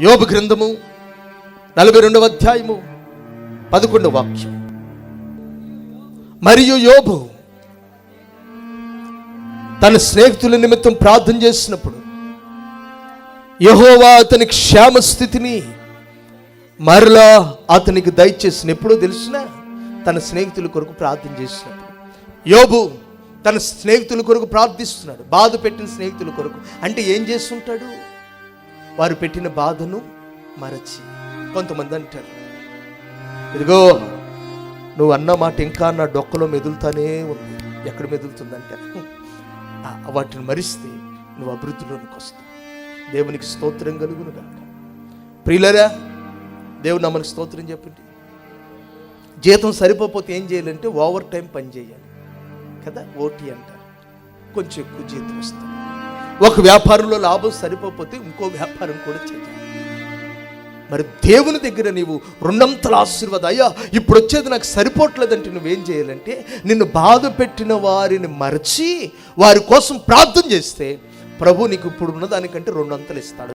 యోబు గ్రంథము 42వ అధ్యాయము 11వ వాక్యం. మరియు యోబు తన స్నేహితుల నిమిత్తం ప్రార్థన చేసినప్పుడు యెహోవా అతని క్షేమ స్థితిని మరలా అతనికి దయచేసిన. ఎప్పుడో తెలిసిన తన స్నేహితుల కొరకు ప్రార్థన చేసినప్పుడు యోబు తన స్నేహితుల కొరకు ప్రార్థిస్తున్నాడు. బాధ పెట్టిన స్నేహితుల కొరకు. అంటే ఏం చేస్తుంటాడు? వారు పెట్టిన బాధను మరచి. కొంతమంది అంటారు, ఇదిగో నువ్వు అన్న మాట ఇంకా నా డొక్కలో మెదులుతానే ఉంది. ఎక్కడ మెదులుతుందంటే వాటిని మరిస్తే నువ్వు అభివృద్ధిలోనికి వస్తావు. దేవునికి స్తోత్రం కలుగును గాక. ప్రియులరా, దేవుని మనకు స్తోత్రం చెప్పండి. జీతం సరిపోతే ఏం చేయాలంటే ఓవర్ టైం పని చేయాలి కదా, ఓటీ అంటారు. కొంచెం ఎక్కువ జీతం వస్తుంది. ఒక వ్యాపారంలో లాభం సరిపోతే ఇంకో వ్యాపారం కూడా చేయాలి. మరి దేవుని దగ్గర నీవు రెండంతల ఆశీర్వాదం, అయ్యా ఇప్పుడు వచ్చేది నాకు సరిపోవట్లేదంటే నువ్వేం చేయాలంటే నిన్ను బాధ పెట్టిన వారిని మరచి వారి కోసం ప్రార్థన చేస్తే ప్రభు నీకు ఇప్పుడు ఉన్న దానికంటే రెండంతలు ఇస్తాడు.